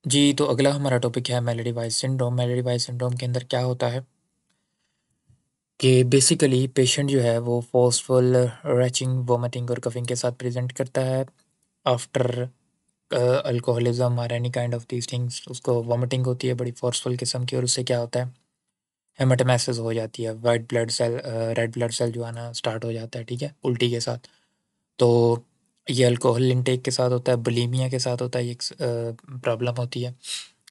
जी, तो अगला हमारा टॉपिक है melody Weiss syndrome. Melody Weiss syndrome के अंदर क्या होता है कि बेसिकली पेशेंट जो है वो फोर्सफुल रैचिंग, वोमिटिंग और कफिंग के साथ प्रेजेंट करता है आफ्टर अल्कोहलिज्म और any kind of these things. उसको वोमिटिंग होती है बड़ी फोर्सफुल किस्म की, और उससे क्या होता है, हेमाटोमेसिस हो जाती है, white blood cell red blood cell जो आना स्टार्ट हो जाता है, ठीक है, उल्टी के साथ। तो ये अल्कोहल इंटेक के साथ होता है, बुलीमिया के साथ होता है, ये एक प्रॉब्लम होती है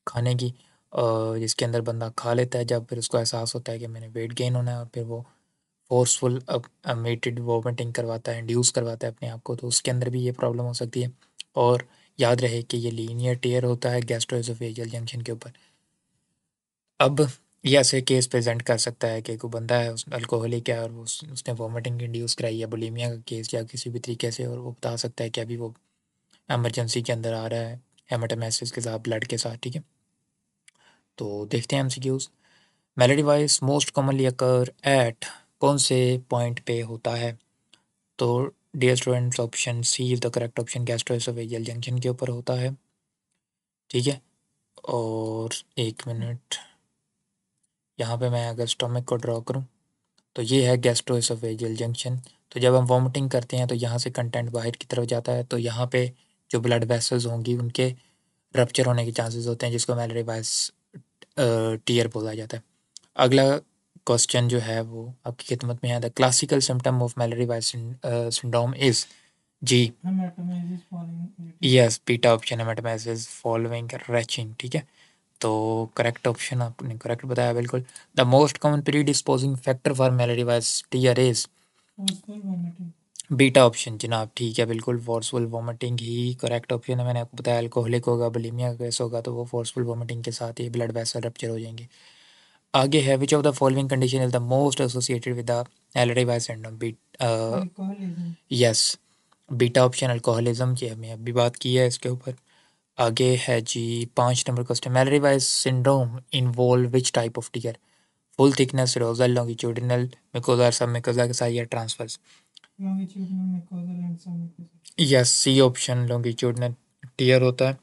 खाने की, जिसके अंदर बंदा खा लेता है जब, फिर उसको एहसास होता है कि मैंने वेट गेन होना है, और फिर वो फोर्सफुल मेटेड वोमिटिंग करवाता है, इंड्यूस करवाता है अपने आप को, तो उसके अंदर भी ये प्रॉब्लम हो सकती है। और याद रहे कि ये लीनियर टेयर होता है गैस्ट्रोएसोफेजियल जंक्शन के ऊपर। अब ये ऐसे केस प्रेजेंट कर सकता है कि कोई बंदा है, उस अल्कोहलिक है, और उसने वोमिटिंग इंड्यूस कराई है, बुलीमिया का केस या किसी भी तरीके से, और वो बता सकता है कि अभी वो एमरजेंसी के अंदर आ रहा है हेमाटोमेसिस के साथ, ब्लड के साथ, ठीक है। तो देखते हैं MCQs. Mallory Weiss most commonly occur at, कौन से पॉइंट पे होता है? तो dear students, option C is the correct option, gastroesophageal junction के ऊपर होता है, ठीक है। और एक मिनट, यहाँ पे मैं अगर स्टमक को ड्रॉ करूँ तो ये है गैस्ट्रोएसोफेजियल जंक्शन। तो जब हम वॉमिटिंग करते हैं तो यहाँ से कंटेंट बाहर की तरफ जाता है, तो यहाँ पे जो ब्लड वेसल्स होंगी उनके रप्चर होने के चांसेस होते हैं, जिसको मेलोडी वॉइस टीयर बोला जाता है। अगला क्वेश्चन जो है वो आपकी खिदमत में है, the classical symptom of Mallory Weiss syndrome is जी, yes, beta option haematemesis following retching, ठीक है। तो करेक्ट ऑप्शन आपने करेक्ट बताया बिल्कुल। The most common predisposing factor for Mallory Weiss tear is beta option जनाब, ठीक है, बिल्कुल फोर्सफुल वोमिटिंग ही करेक्ट ऑप्शन है। मैंने आपको बताया अल्कोहलिक होगा, बुलिमिया का केस होगा, तो वो फोर्सफुल वोमिटिंग के साथ ही ब्लड वेसल रप्चर हो जाएंगे। आगे है, which of the following condition is the most associated with the melody Weiss syndrome? Yes, beta option alcoholism की हमने अभी बात की है इसके ऊपर। आगे है जी 5 number question, Mallory Weiss syndrome involve which type of tear? Full thickness, serosal, longitudinal, mucosa, submucosa के साथ, या transverse? Yes, C option longitudinal tear होता है,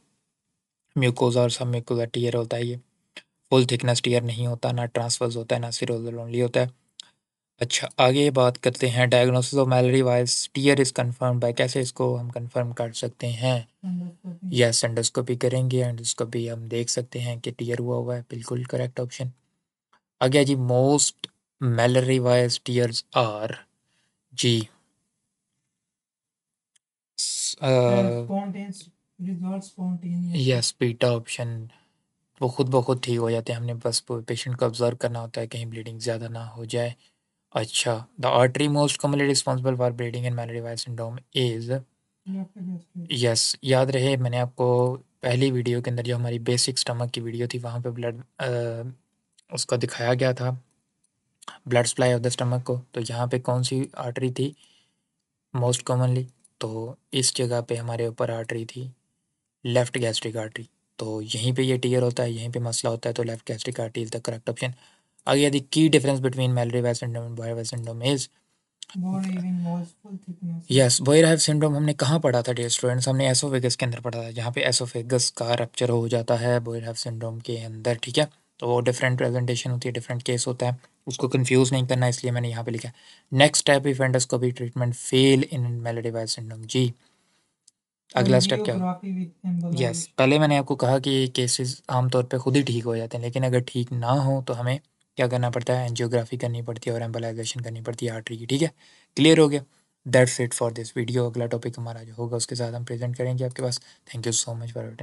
म्यूकोजा और सब म्यूकोजा टीयर होता है ये। फुल थिकनेस टीयर नहीं होता, ना ट्रांसफर्स होता है, ना सिरोजल ओनली होता है। अच्छा, आगे बात करते हैं, diagnosis of Mallory Weiss tear is confirm by, कैसे इसको हम कंफर्म कर सकते हैं? यस, एंडोस्कोपी करेंगे, एंडोस्कोपी हम देख सकते हैं कि टीयर हुआ है, बिल्कुल करेक्ट ऑप्शन। आगे जी, most Mallory Weiss tears are जी यस, बीटा ऑप्शन, वो खुद ब खुद ठीक हो जाते हैं, हमने बस पेशेंट को ऑब्जर्व करना होता है कहीं ब्लीडिंग ज़्यादा ना हो जाए। अच्छा, the artery most commonly responsible for bleeding in Mallory Weiss syndrome is, yes, याद रहे मैंने आपको पहली वीडियो के अंदर जो हमारी बेसिक स्टमक की वीडियो थी वहाँ पे ब्लड उसका दिखाया गया था, blood supply of the stomach को। तो यहाँ पे कौन सी आर्टरी थी मोस्ट कॉमनली? तो इस जगह पे हमारे ऊपर आर्टरी थी लेफ्ट गैस्ट्रिक आर्टरी, तो यहीं पे ये टीयर होता है, यहीं पे मसला होता है, तो left gastric artery is the correct option. आगे यदि की difference between Mallory Weiss syndrome and Boerhaave syndrome is, yes, Boerhaave syndrome हमने कहाँ पढ़ा था डियर स्टूडेंट्स? हमने एसोफेगस के अंदर पढ़ा था, जहाँ पे एसोफेगस का रप्चर हो जाता है बॉयर हैव सिंड्रोम के अंदर, ठीक है। तो वो डिफरेंट प्रेजेंटेशन होती है, डिफरेंट केस होता है, उसको कंफ्यूज नहीं करना, इसलिए मैंने यहाँ पे लिखा। Next step, if endoscopy treatment fail in Mallory Weiss syndrome, जी अगला स्टेप क्या? यस, पहले मैंने आपको कहा कि ये केसेस आमतौर पे खुद ही ठीक हो जाते हैं, लेकिन अगर ठीक ना हो तो हमें क्या करना पड़ता है, एंजियोग्राफी करनी पड़ती है और एम्बोलाइजेशन करनी पड़ती है आर्टरी की, ठीक है। क्लियर हो गया? That's it for this video. अगला टॉपिक हमारा जो होगा उसके साथ हम प्रेजेंट करेंगे आपके पास। Thank you so much for attending.